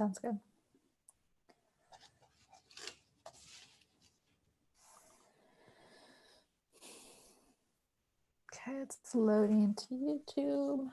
sounds good. Okay, it's loading into YouTube.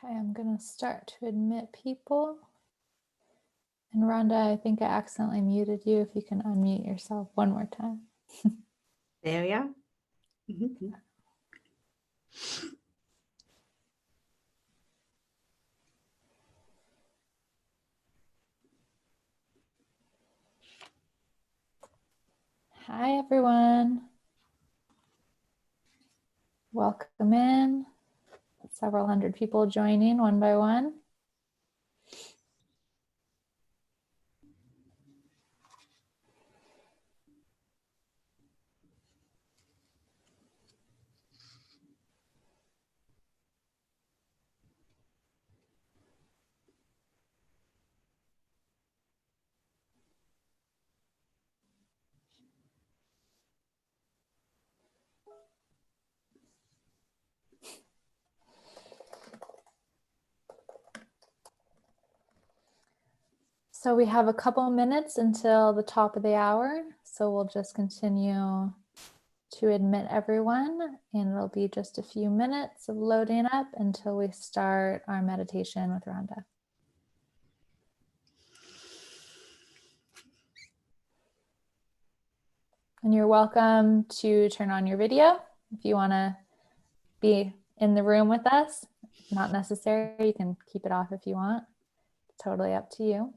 Okay, I'm going to start to admit people. And Rhonda, I think I accidentally muted you. If you can unmute yourself one more time. There we are. Mm-hmm. Hi, everyone. Welcome in. Several hundred people joining one by one. So we have a couple minutes until the top of the hour. So we'll just continue to admit everyone, and it'll be just a few minutes of loading up until we start our meditation with Rhonda. And you're welcome to turn on your video if you want to be in the room with us. Not necessary. You can keep it off if you want. It's totally up to you.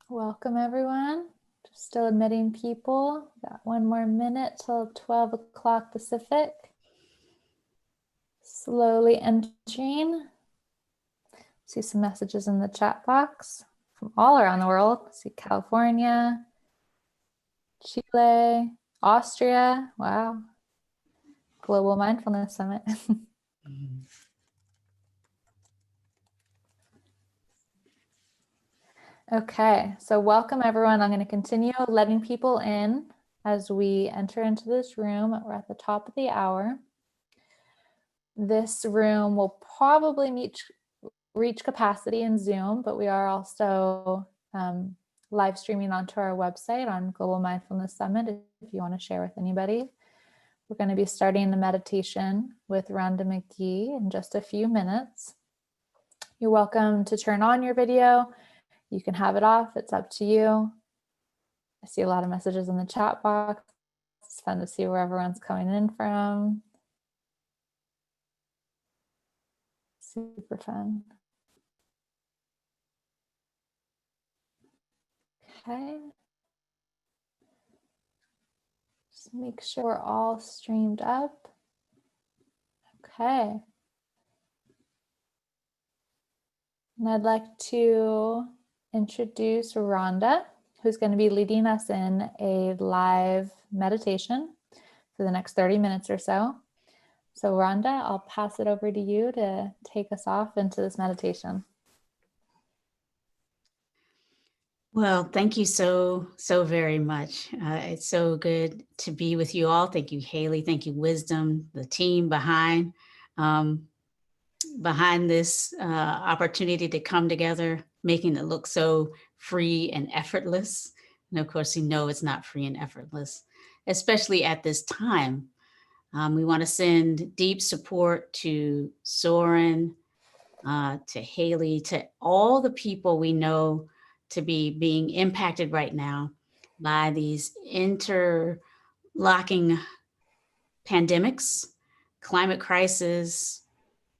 Welcome, everyone. Just still admitting people. Got one more minute till 12 o'clock Pacific. Slowly entering. See some messages in the chat box from all around the world. See California, Chile, Austria. Wow. Global Mindfulness Summit. Okay, so welcome everyone. I'm going to continue letting people in as we enter into this room. We're at the top of the hour. This room will probably reach capacity in Zoom, but we are also live streaming onto our website on Global Mindfulness Summit if you want to share with anybody. We're going to be starting the meditation with Rhonda Magee in just a few minutes. You're welcome to turn on your video. You can have it off. It's up to you. I see a lot of messages in the chat box. It's fun to see where everyone's coming in from. Super fun. Okay. Just make sure we're all streamed up. Okay. And I'd like to introduce Rhonda, who's going to be leading us in a live meditation for the next 30 minutes or so. So Rhonda, I'll pass it over to you to take us off into this meditation. Well, thank you so very much. It's so good to be with you all. Thank you, Haley. Thank you, Wisdom, the team behind this opportunity to come together, making it look so free and effortless. And of course, it's not free and effortless, especially at this time. We want to send deep support to Soren, to Haley, to all the people we know to be being impacted right now by these interlocking pandemics, climate crisis,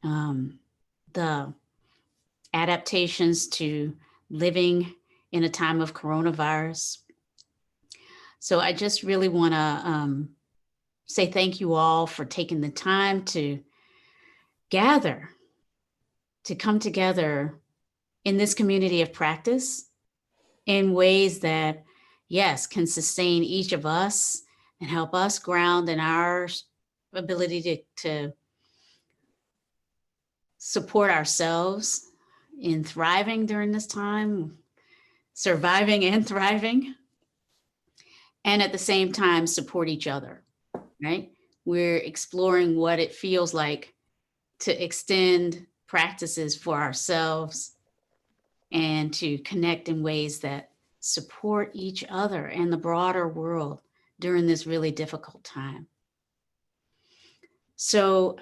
the adaptations to living in a time of coronavirus. So I just really want to say thank you all for taking the time to gather, to come together in this community of practice in ways that, yes, can sustain each of us and help us ground in our ability to support ourselves in thriving during this time, surviving and thriving, and at the same time support each other, right? We're exploring what it feels like to extend practices for ourselves and to connect in ways that support each other and the broader world during this really difficult time. So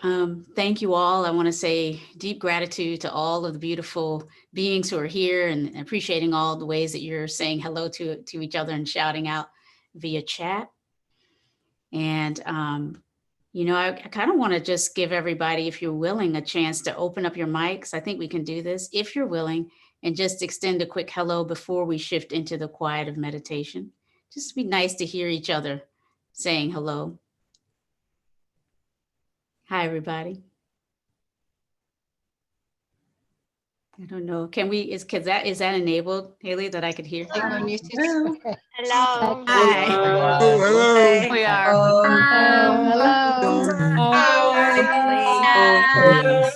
thank you all. I want to say deep gratitude to all of the beautiful beings who are here and appreciating all the ways that you're saying hello to each other and shouting out via chat. And, I kind of want to just give everybody, if you're willing, a chance to open up your mics. I think we can do this if you're willing, and just extend a quick hello before we shift into the quiet of meditation. Just be nice to hear each other saying hello. Hi, everybody. I don't know. Is that enabled, Haley, that I could hear? Hello. Hi. Hello. We are.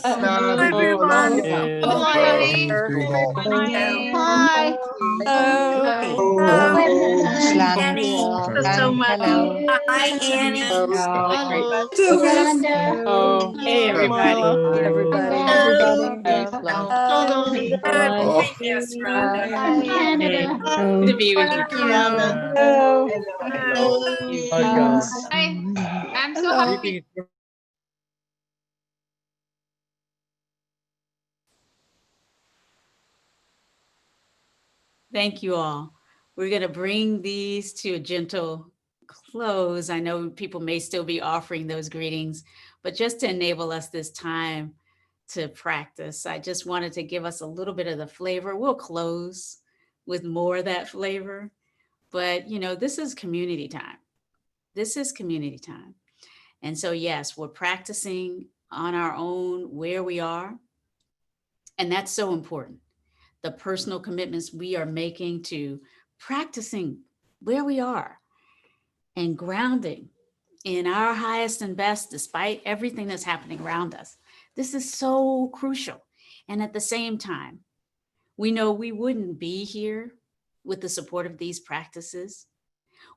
Hello, everyone. Hi. Thank you so much. Hi, Annie. Rhonda. Hey, everybody. Yes, Rhonda. Canada. Good to be with you. Hi. I'm so happy. Thank you all. We're going to bring these to a gentle close. I know people may still be offering those greetings, but just to enable us this time to practice, I just wanted to give us a little bit of the flavor. We'll close with more of that flavor, but this is community time. This is community time. And so, yes, we're practicing on our own where we are. And that's so important. The personal commitments we are making to practicing where we are and grounding in our highest and best, despite everything that's happening around us. This is so crucial. And at the same time, we know we wouldn't be here with the support of these practices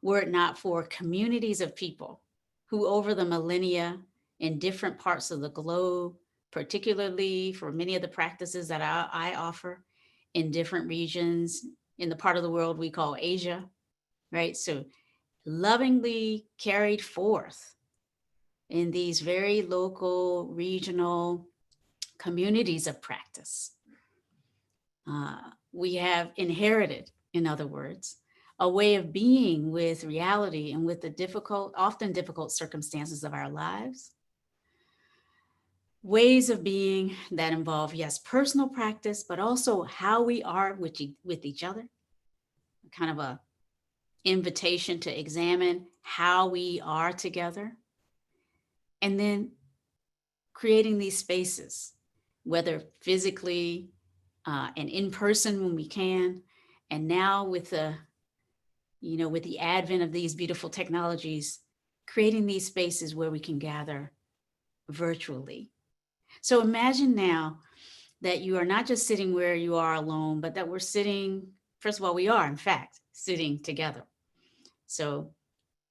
were it not for communities of people who over the millennia in different parts of the globe, particularly for many of the practices that I offer in different regions in the part of the world we call Asia, right? So lovingly carried forth in these very local, regional communities of practice. We have inherited, in other words, a way of being with reality and with the difficult, often difficult circumstances of our lives. Ways of being that involve, yes, personal practice, but also how we are with each other. Kind of a invitation to examine how we are together. And then creating these spaces, whether physically and in person when we can. And now with the advent of these beautiful technologies, creating these spaces where we can gather virtually. So imagine now that you are not just sitting where you are alone, but that we're sitting, first of all, we are in fact sitting together. So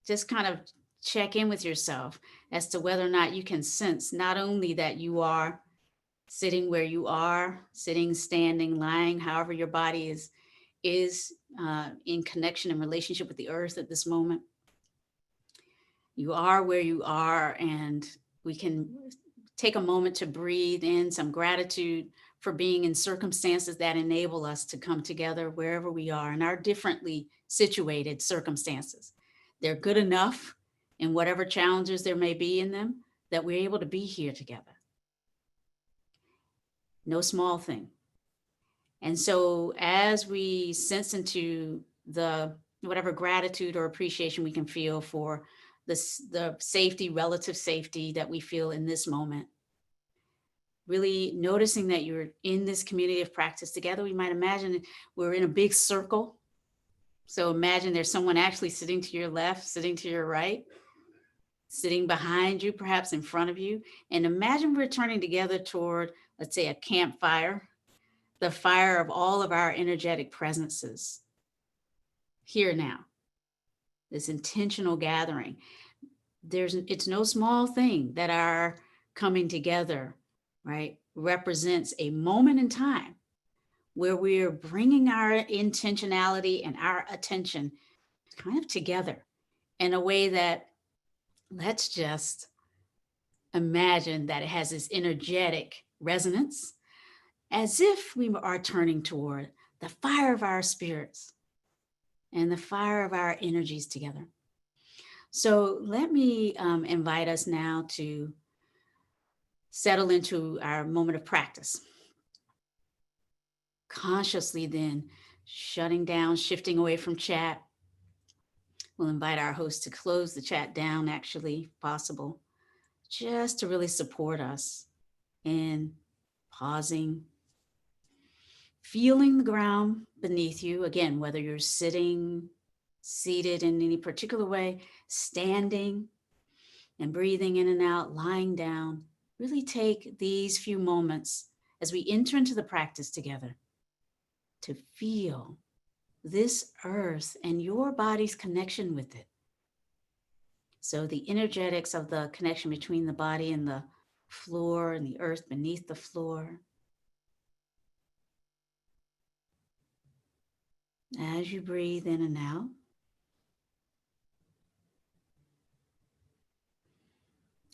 just kind of check in with yourself as to whether or not you can sense not only that you are sitting where you are, sitting, standing, lying, however your body is in connection and relationship with the earth at this moment. You are where you are, and we can take a moment to breathe in some gratitude for being in circumstances that enable us to come together wherever we are in our differently situated circumstances. They're good enough in whatever challenges there may be in them that we're able to be here together. No small thing. And so as we sense into the whatever gratitude or appreciation we can feel for the safety, relative safety that we feel in this moment, really noticing that you're in this community of practice together. We might imagine we're in a big circle. So imagine there's someone actually sitting to your left, sitting to your right, sitting behind you, perhaps in front of you. And imagine we're turning together toward, let's say, a campfire, the fire of all of our energetic presences here now, this intentional gathering. It's no small thing that our coming together, right, represents a moment in time where we're bringing our intentionality and our attention kind of together in a way that, let's just imagine that it has this energetic resonance, as if we are turning toward the fire of our spirits and the fire of our energies together. So let me invite us now to settle into our moment of practice. Consciously then shutting down, shifting away from chat. We'll invite our host to close the chat down, actually, if possible, just to really support us in pausing, feeling the ground beneath you. Again, whether you're sitting, seated in any particular way, standing and breathing in and out, lying down. Really take these few moments as we enter into the practice together to feel this earth and your body's connection with it. So the energetics of the connection between the body and the floor and the earth beneath the floor. As you breathe in and out,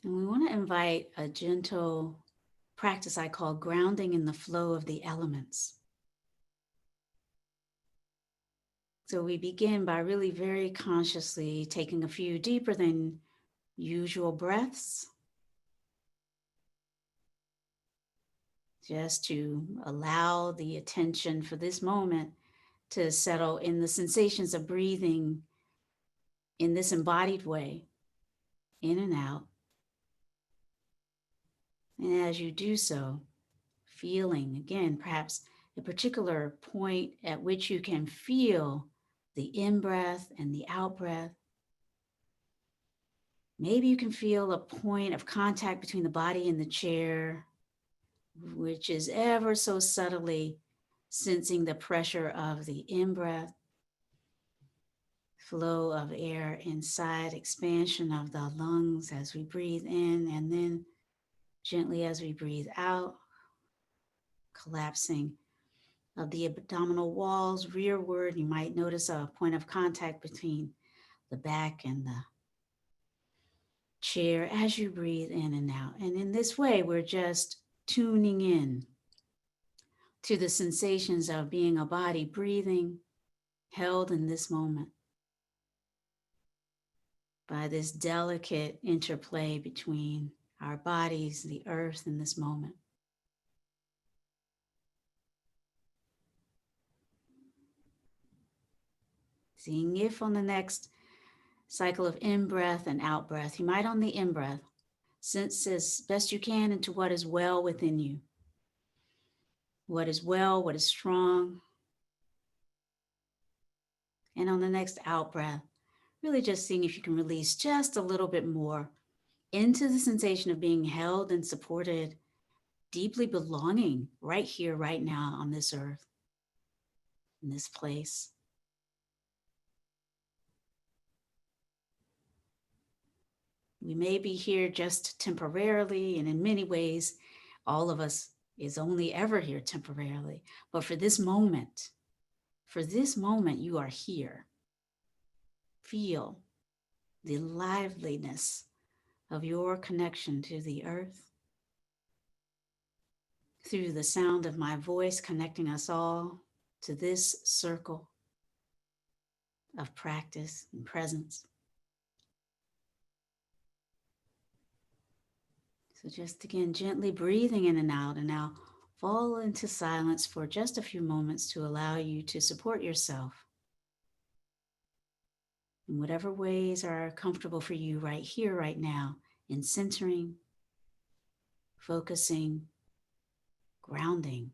and we want to invite a gentle practice I call grounding in the flow of the elements. So we begin by really very consciously taking a few deeper than usual breaths, just to allow the attention for this moment to settle in the sensations of breathing in this embodied way, in and out. And as you do so, feeling, again, perhaps a particular point at which you can feel the in-breath and the out-breath. Maybe you can feel a point of contact between the body and the chair, which is ever so subtly sensing the pressure of the in-breath, flow of air inside, expansion of the lungs as we breathe in, and then gently as we breathe out, collapsing of the abdominal walls rearward. You might notice a point of contact between the back and the chair as you breathe in and out. And in this way, we're just tuning in to the sensations of being a body, breathing, held in this moment by this delicate interplay between our bodies, the earth, and this moment. Seeing if on the next cycle of in-breath and out-breath, you might on the in-breath sense as best you can into what is well within you. What is well, what is strong. And on the next out-breath, really just seeing if you can release just a little bit more into the sensation of being held and supported, deeply belonging right here, right now on this earth, in this place. We may be here just temporarily, and in many ways, all of us is only ever here temporarily. But for this moment, you are here. Feel the liveliness of your connection to the earth through the sound of my voice, connecting us all to this circle of practice and presence. So just again, gently breathing in and out, and now fall into silence for just a few moments to allow you to support yourself in whatever ways are comfortable for you right here, right now, in centering, focusing, grounding.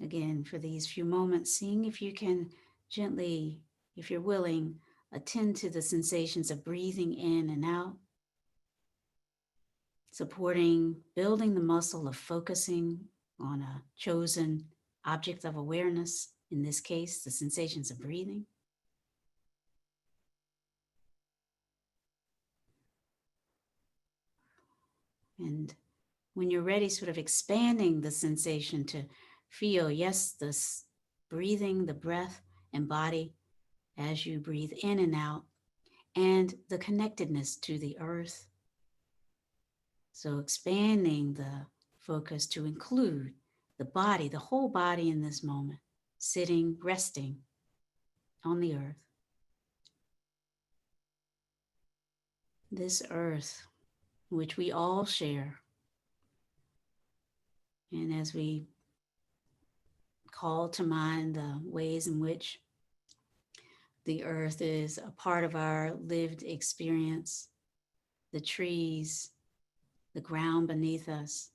Again, for these few moments, seeing if you can gently, if you're willing, attend to the sensations of breathing in and out, supporting, building the muscle of focusing on a chosen object of awareness, in this case, the sensations of breathing. And when you're ready, sort of expanding the sensation to feel, yes, this breathing, the breath and body as you breathe in and out, and the connectedness to the earth. So expanding the focus to include the body, the whole body in this moment, sitting, resting on the earth. This earth, which we all share. And as we call to mind the ways in which the earth is a part of our lived experience, the trees, the ground beneath us,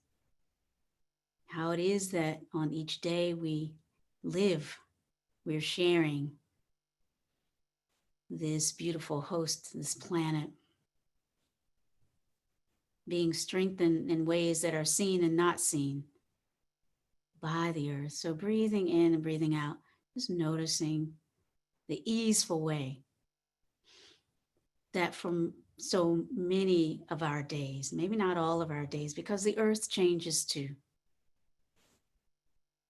how it is that on each day we live, we're sharing this beautiful host, this planet, being strengthened in ways that are seen and not seen by the earth. So breathing in and breathing out, just noticing the easeful way that from so many of our days, maybe not all of our days, because the earth changes too.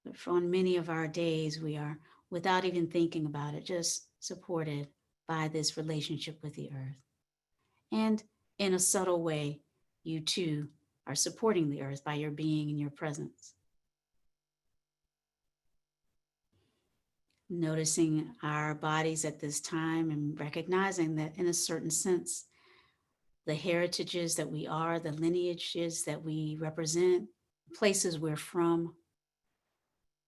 But for on many of our days, we are, without even thinking about it, just supported by this relationship with the earth. And in a subtle way, you too are supporting the earth by your being and your presence. Noticing our bodies at this time and recognizing that in a certain sense, the heritages that we are, the lineages that we represent, places we're from,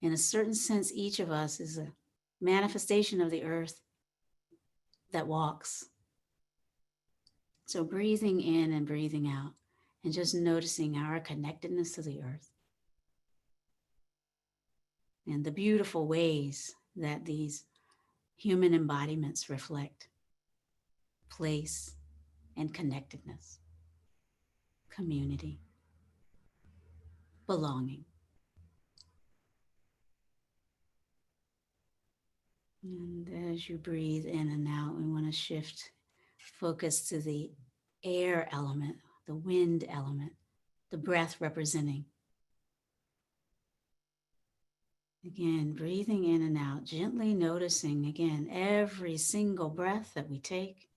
in a certain sense, each of us is a manifestation of the earth that walks, So breathing in and breathing out, and just noticing our connectedness to the earth and the beautiful ways that these human embodiments reflect place and connectedness, community, belonging. And as you breathe in and out, we want to shift focus to the air element, the wind element, the breath representing. Again, breathing in and out, gently noticing again every single breath that we take,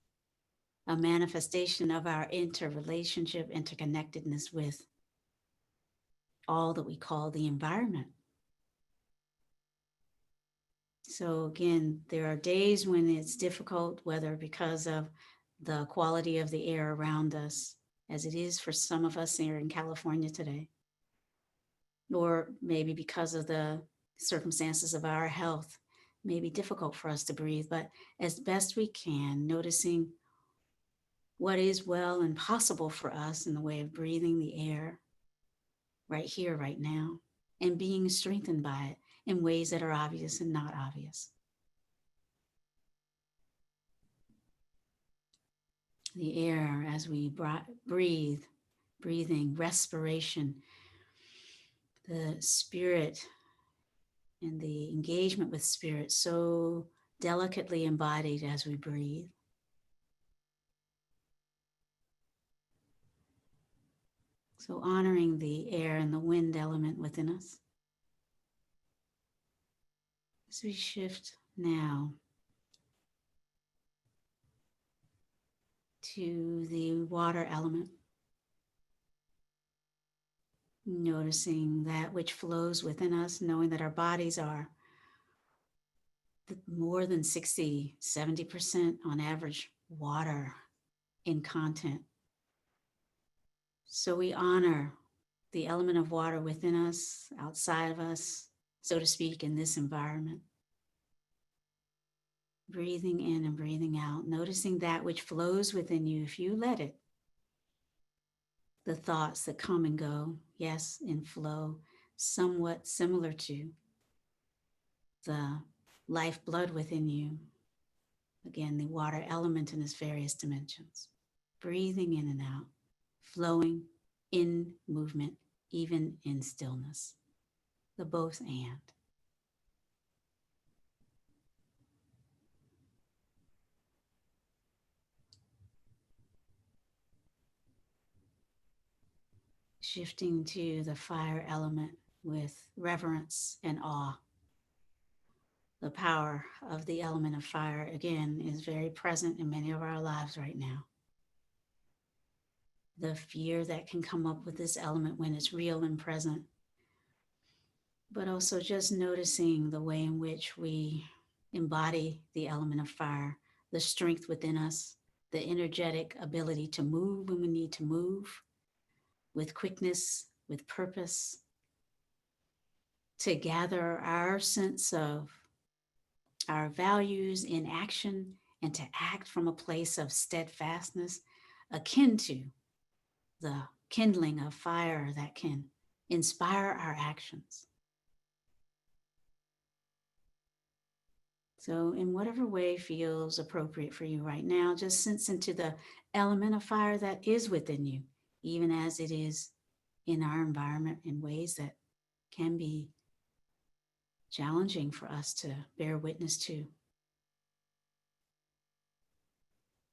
a manifestation of our interrelationship, interconnectedness with all that we call the environment. So again, there are days when it's difficult, whether because of the quality of the air around us, as it is for some of us here in California today, or maybe because of the circumstances of our health, may be difficult for us to breathe, but as best we can, noticing what is well and possible for us in the way of breathing the air right here, right now, and being strengthened by it in ways that are obvious and not obvious. The air as we breathe, breathing, respiration, the spirit and the engagement with spirit so delicately embodied as we breathe. So honoring the air and the wind element within us. As we shift now to the water element, noticing that which flows within us, knowing that our bodies are more than 60, 70% on average water in content. So we honor the element of water within us, outside of us, so to speak, in this environment. Breathing in and breathing out, noticing that which flows within you if you let it. The thoughts that come and go, yes, in flow, somewhat similar to the lifeblood within you. Again, the water element in its various dimensions. Breathing in and out, flowing in movement, even in stillness. The both and. Shifting to the fire element with reverence and awe. The power of the element of fire, again, is very present in many of our lives right now. The fear that can come up with this element when it's real and present, but also just noticing the way in which we embody the element of fire, the strength within us, the energetic ability to move when we need to move, with quickness, with purpose, to gather our sense of our values in action and to act from a place of steadfastness, akin to the kindling of fire that can inspire our actions. So in whatever way feels appropriate for you right now, just sense into the element of fire that is within you, even as it is in our environment in ways that can be challenging for us to bear witness to.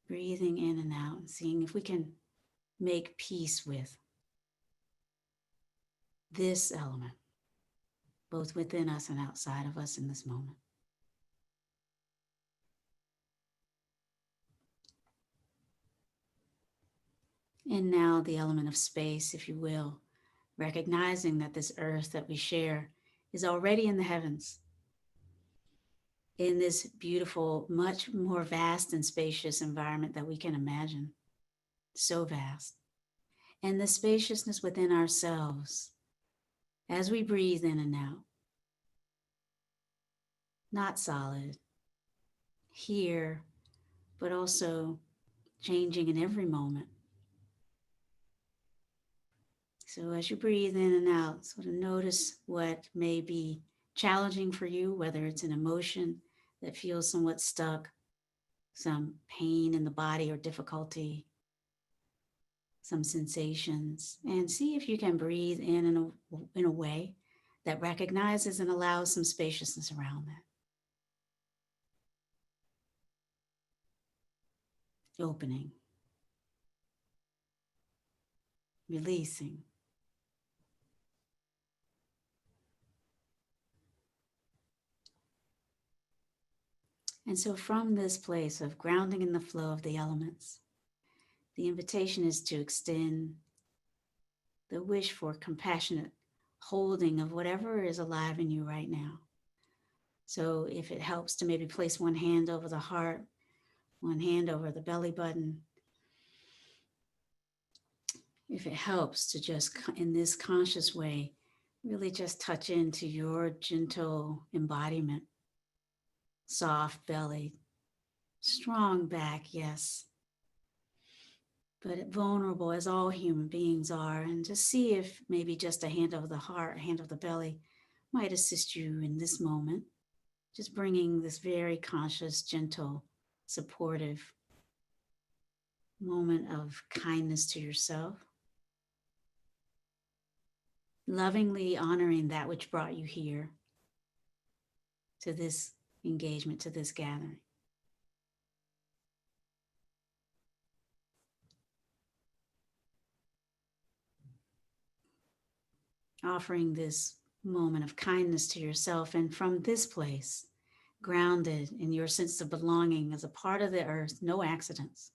Breathing in and out and seeing if we can make peace with this element, both within us and outside of us in this moment. And now the element of space, if you will, recognizing that this earth that we share is already in the heavens, in this beautiful, much more vast and spacious environment that we can imagine. So vast. And the spaciousness within ourselves as we breathe in and out. Not solid, here, but also changing in every moment. So as you breathe in and out, sort of notice what may be challenging for you, whether it's an emotion that feels somewhat stuck, some pain in the body or difficulty, some sensations, and see if you can breathe in a way that recognizes and allows some spaciousness around that. Opening, releasing. And so from this place of grounding in the flow of the elements, the invitation is to extend the wish for compassionate holding of whatever is alive in you right now. So if it helps to maybe place one hand over the heart, one hand over the belly button, if it helps to just, in this conscious way, really just touch into your gentle embodiment, soft belly, strong back, yes, but vulnerable as all human beings are, and just see if maybe just a hand over the heart, a hand over the belly might assist you in this moment, just bringing this very conscious, gentle, supportive moment of kindness to yourself, lovingly honoring that which brought you here to this engagement, to this gathering. Offering this moment of kindness to yourself, and from this place, grounded in your sense of belonging as a part of the earth, no accidents,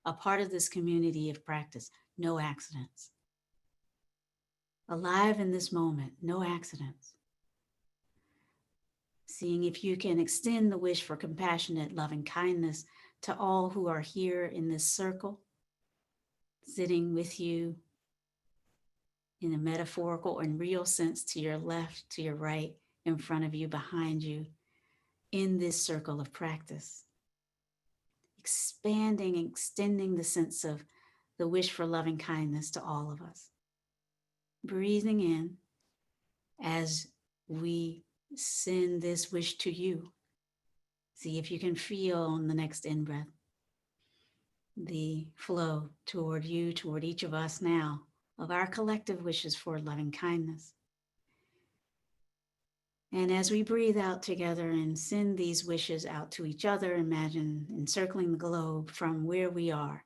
a part of this community of practice, no accidents. Alive in this moment, no accidents. Seeing if you can extend the wish for compassionate, loving kindness to all who are here in this circle, sitting with you in a metaphorical and real sense, to your left, to your right, in front of you, behind you, in this circle of practice. Expanding and extending the sense of the wish for loving kindness to all of us. Breathing in as we send this wish to you. See if you can feel on the next in-breath the flow toward you, toward each of us now, of our collective wishes for loving kindness. And as we breathe out together and send these wishes out to each other, imagine encircling the globe from where we are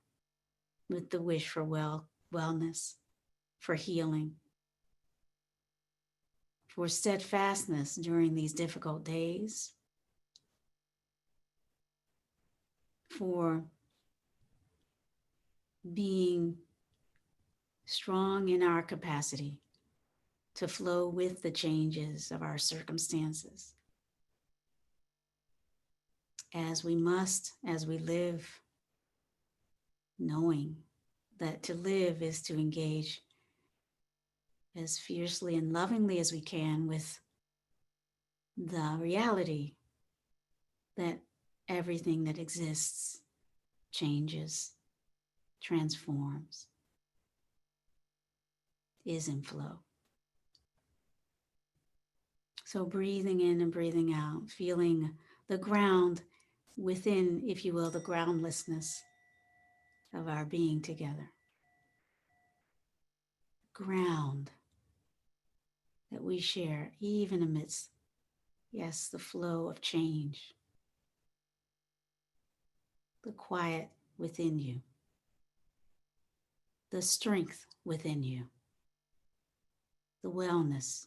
with the wish for wellness, for healing, for steadfastness during these difficult days, for being strong in our capacity to flow with the changes of our circumstances, as we must, as we live, knowing that to live is to engage as fiercely and lovingly as we can with the reality that everything that exists changes, transforms, is in flow. So breathing in and breathing out, feeling the ground within, if you will, the groundlessness of our being together. Ground that we share even amidst, yes, the flow of change. The quiet within you. The strength within you. The wellness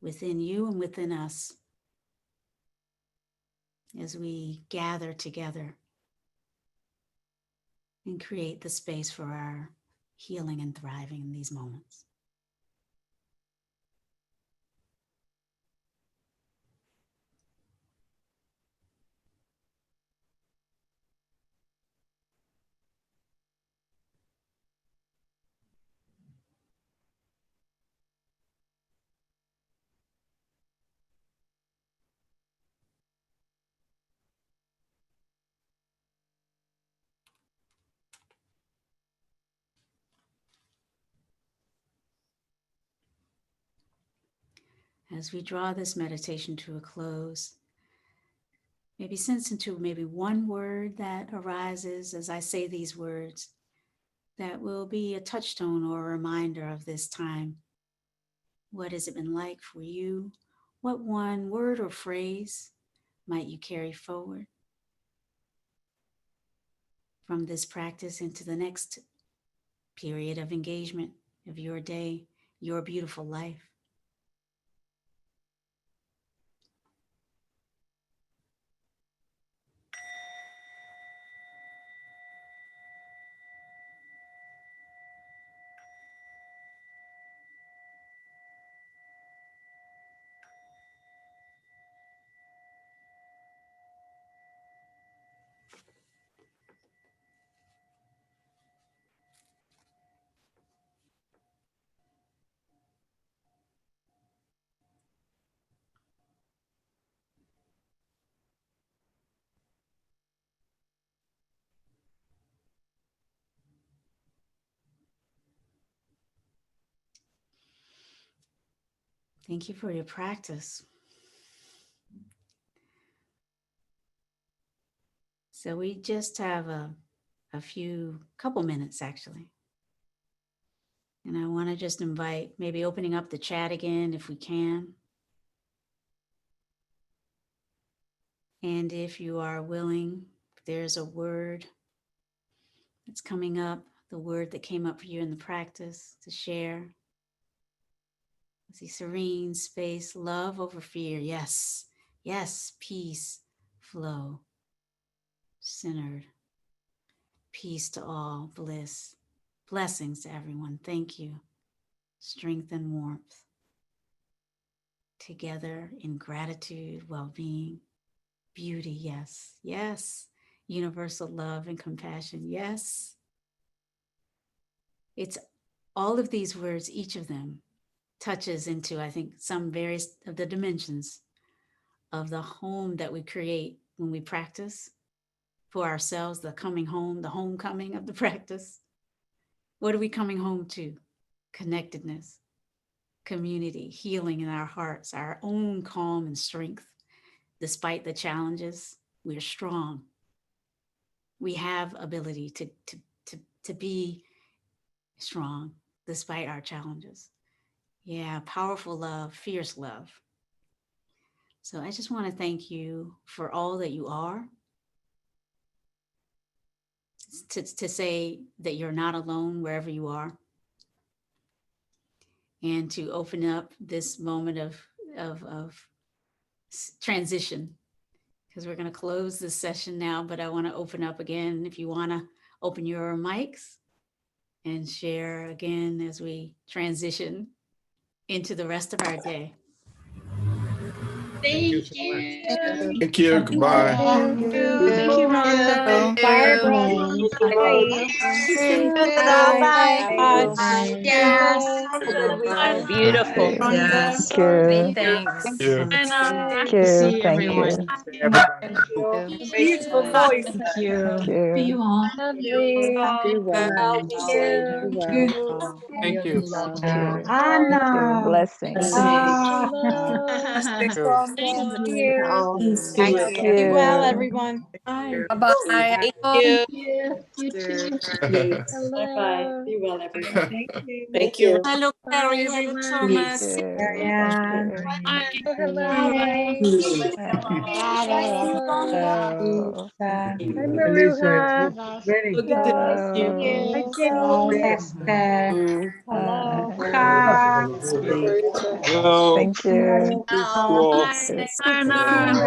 within you and within us as we gather together and create the space for our healing and thriving in these moments. as we draw this meditation to a close, maybe sense into maybe one word that arises as I say these words that will be a touchstone or a reminder of this time. What has it been like for you? What one word or phrase might you carry forward from this practice into the next period of engagement of your day, your beautiful life? Thank you for your practice. So we just have a couple minutes actually. And I want to just invite maybe opening up the chat again if we can. And if you are willing, if there's a word that's coming up, the word that came up for you in the practice to share. I see serene, space, love over fear. Yes, yes, peace, flow, centered, peace to all, bliss, blessings to everyone. Thank you. Strength and warmth. Together in gratitude, well-being, beauty, yes, yes. Universal love and compassion, yes. It's all of these words, each of them touches into, I think, some various of the dimensions of the home that we create when we practice for ourselves, the coming home, the homecoming of the practice. What are we coming home to? Connectedness, community, healing in our hearts, our own calm and strength. Despite the challenges, we're strong. We have ability to be strong despite our challenges. Yeah, powerful love, fierce love. So I just want to thank you for all that you are. To say that you're not alone wherever you are. And to open up this moment of transition, because we're going to close this session now, but I want to open up again. If you want to open your mics and share again as we transition into the rest of our day. Thank you. Thank you. Goodbye. Thank you. Thank you, Rhonda. Barbara. Bye. Bye. Bye. Yes. Beautiful. Rhonda. Thank you. Many thanks. Yeah. Thank Good to you. see Thank everyone. you. Thank you. Beautiful voice. Thank you. Thank See you. you all. Lovely. Be well. Thank you. Be Good. well. Thank you. Thank you. Anna. Thank you. Blessings. Hello. Thank you. From here. Thank Thank you. Be well, you. everyone. Bye. Bye-bye. Thank you. You too. Hello. Thank you. Hello, Bye, Carrie. Hello, everyone. Thank Thomas. you. Thank Marianne. you. Oh, hello. Bye. Hello. Hello. Lisa. Hi, Maruha. Good to Hello. see you. Hello. Hi, Bye, Jenny. Esther. Hello. Hi. Thank you. Marisa. Francis. Caroline.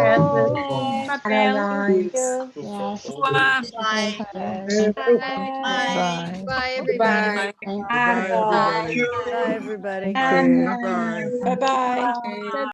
Thank you. Bye. Goodbye. Bye, Barbara. everybody. Thank Anna. you. Bye-bye. Bye.